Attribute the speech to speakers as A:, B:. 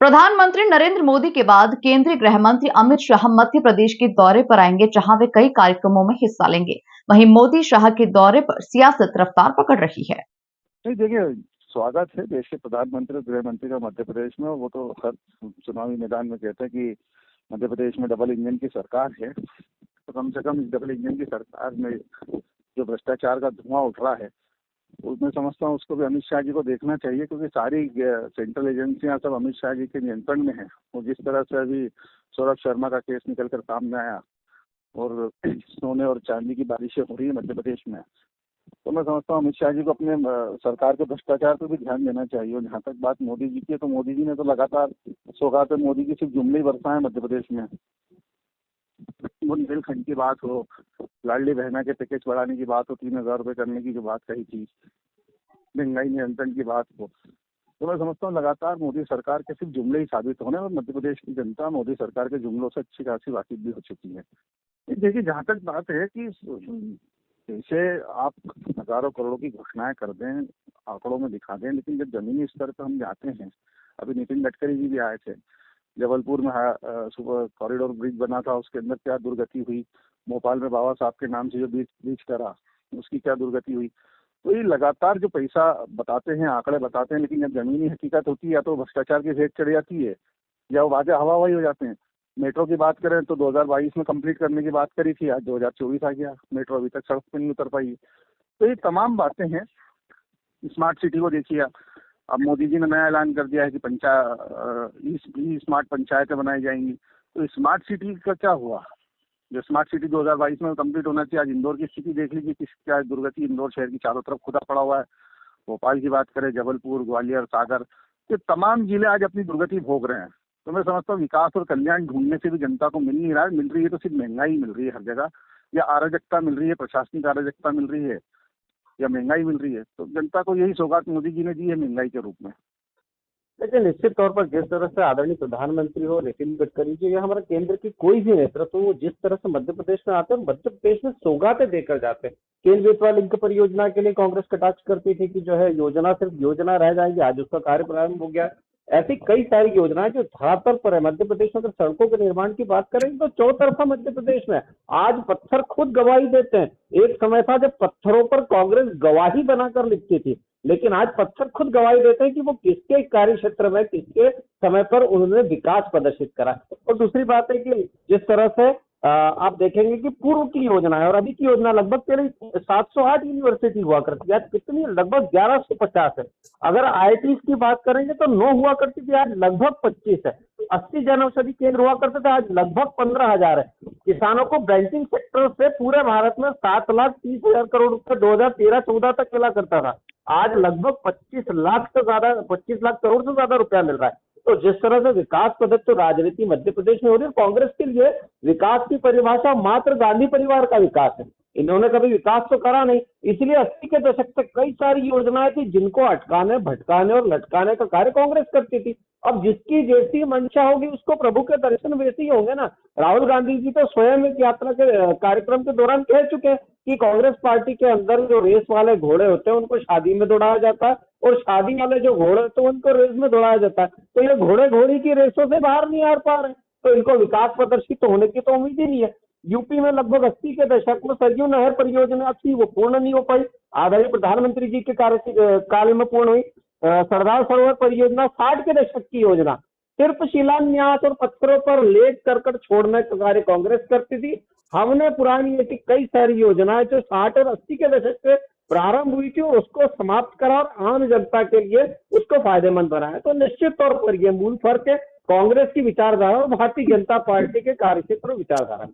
A: प्रधानमंत्री नरेंद्र मोदी के बाद केंद्रीय गृह मंत्री अमित शाह मध्य प्रदेश के दौरे पर आएंगे, जहां वे कई कार्यक्रमों में हिस्सा लेंगे। वहीं मोदी शाह के दौरे पर सियासत रफ्तार पकड़ रही है।
B: नहीं, देखिए, स्वागत है देश के प्रधानमंत्री और गृह मंत्री का मध्य प्रदेश में। वो तो हर चुनावी मैदान में कहते हैं कि मध्य प्रदेश में डबल इंजन की सरकार है, तो कम से कम इस डबल इंजन की सरकार में जो भ्रष्टाचार का धुआं उठ रहा है, उसमें समझता हूँ उसको भी अमित शाह जी को देखना चाहिए, क्योंकि सारी सेंट्रल एजेंसियां सब अमित शाह जी के नियंत्रण में है। और जिस तरह से अभी सौरभ शर्मा का केस निकलकर सामने आया और सोने और चांदी की बारिशें हो रही है मध्य प्रदेश में, तो मैं समझता हूँ अमित शाह जी को अपने सरकार के भ्रष्टाचार पर भी ध्यान देना चाहिए। और जहाँ तक बात मोदी जी की है, तो मोदी जी ने तो लगातार सौगात मोदी की सिर्फ जुमले ही बरसाए मध्य प्रदेश में। बुंदेलखंड की बात हो, लाडली बहना के पैकेज बढ़ाने की बात हो, 3,000 रुपये करने की जो बात कही थी, महंगाई नियंत्रण की बात हो, तो मैं समझता हूँ लगातार मोदी सरकार के सिर्फ जुमले ही साबित होने और मध्य प्रदेश की जनता मोदी सरकार के जुमलों से अच्छी खासी वाकिफ भी हो चुकी है। देखिए, जहाँ तक बात है कि जैसे आप हजारों करोड़ों की घोषणाएं कर दें, आंकड़ों में दिखा दें, लेकिन जब जमीनी स्तर पर हम जाते हैं, अभी नितिन गडकरी जी भी आए थे, जबलपुर में सुबह कॉरिडोर ब्रिज बना था, उसके अंदर क्या दुर्गति हुई, भोपाल में बाबा साहब के नाम से जो ब्रिज करा, उसकी क्या दुर्गति हुई। तो ये लगातार जो पैसा बताते हैं, आंकड़े बताते हैं, लेकिन जब जमीनी हकीकत होती है या तो भ्रष्टाचार की भेंट चढ़ जाती है या वो वादे हवा हवाई हो जाते हैं। मेट्रो की बात करें तो 2022 में कंप्लीट करने की बात करी थी, आज 2024 आ गया, मेट्रो अभी तक सड़क पर नहीं उतर पाई। तो ये तमाम बातें हैं। स्मार्ट सिटी को देखिए, अब मोदी जी ने नया ऐलान कर दिया है कि ई स्मार्ट पंचायतें बनाई जाएंगी। तो स्मार्ट सिटी का क्या हुआ? जो स्मार्ट सिटी 2022 में कंप्लीट होना चाहिए, आज इंदौर की स्थिति देख लीजिए, किस क्या दुर्गति इंदौर शहर की चारों तरफ खुदा पड़ा हुआ है। भोपाल की बात करें, जबलपुर, ग्वालियर, सागर, ये तमाम जिले आज अपनी दुर्गति भोग रहे हैं। तो मैं समझता हूँ विकास और कल्याण ढूंढने से भी जनता को मिल नहीं रहा है। मिल रही है तो सिर्फ महंगाई मिल रही है हर जगह, या अराजकता मिल रही है, प्रशासनिक अराजकता मिल रही है, या महंगाई मिल रही है। तो जनता को यही सौगात मोदी जी ने दी है महंगाई के रूप में।
C: देखिए, निश्चित तौर पर जिस तरह से आदरणीय प्रधानमंत्री हो नितिन गडकरी जी या हमारा केंद्र की कोई भी नेतृत्व वो जिस तरह से मध्य प्रदेश में आते हैं, मध्य प्रदेश में सौगातें देकर जाते हैं। केंद्रीय पेट्रोल लिंक परियोजना के लिए कांग्रेस कटाक्ष करती थी कि जो है योजना सिर्फ योजना रह जाएगी, आज उसका कार्य प्रारंभ हो गया। ऐसी कई सारी योजनाएं जो धरातल पर है। मध्य प्रदेश में अगर सड़कों के निर्माण की बात करें तो चौतरफा मध्य प्रदेश में आज पत्थर खुद गवाही देते हैं। एक समय था जब पत्थरों पर कांग्रेस गवाही बनाकर लिखती थी, लेकिन आज पत्थर खुद गवाही देते हैं कि वो किसके कार्य क्षेत्र में किसके समय पर उन्होंने विकास प्रदर्शित करा। और दूसरी बात है कि जिस तरह से आप देखेंगे कि पूर्व की योजना है और अभी की योजना लगभग पहले 708 यूनिवर्सिटी हुआ करती है, आज कितनी लगभग 1150 है। अगर आईआईटी की बात करेंगे तो 9 हुआ करती थी, आज लगभग 25 है। 80 जन औषधि केंद्र हुआ करते थे, आज लगभग 15,000 है। किसानों को बैंकिंग सेक्टर से पूरे भारत में 7,30,000 करोड़ रुपए 2013-14 तक मिला करता था, आज लगभग 25 लाख से ज्यादा, 25 लाख करोड़ से ज्यादा रुपया मिल रहा है। तो जिस तरह से विकास पद्धति तो राजनीति मध्य प्रदेश में हो रही है, कांग्रेस के लिए विकास की परिभाषा मात्र गांधी परिवार का विकास है। इन्होंने कभी विकास तो करा नहीं, इसलिए 80 के दशक से कई सारी योजनाएं थी जिनको अटकाने, भटकाने और लटकाने का कार्य कांग्रेस करती थी। अब जिसकी जैसी मंशा होगी उसको प्रभु के दर्शन वैसे ही होंगे ना। राहुल गांधी जी तो स्वयं एक यात्रा के कार्यक्रम के दौरान कह चुके हैं कि कांग्रेस पार्टी के अंदर जो रेस वाले घोड़े होते हैं उनको शादी में दौड़ाया जाता है, और शादी वाले जो घोड़े होते हैं उनको रेस में दौड़ाया जाता है। तो ये घोड़े घोड़ी की रेसों से बाहर नहीं आ पा रहे, तो इनको विकास प्रदर्शित होने की तो उम्मीद ही नहीं है। यूपी में लगभग 80 के दशक में सरयू नहर परियोजना थी, वो पूर्ण नहीं हो पाई। आदरणीय प्रधानमंत्री जी के काल में पूर्ण हुई। सरदार सरोवर परियोजना 60 के दशक की योजना, सिर्फ शिलान्यास और पत्थरों पर लेख कर छोड़ने का कार्य कांग्रेस करती थी। हमने पुरानी ऐसी कई सारी योजनाएं जो 60 और 80 के दशक से प्रारंभ हुई थी और उसको समाप्त करा और आम जनता के लिए उसको फायदेमंद बनाया। तो निश्चित तौर पर यह मूल फर्क है कांग्रेस की विचारधारा और भारतीय जनता पार्टी के कार्यक्षेत्र विचारधारा में।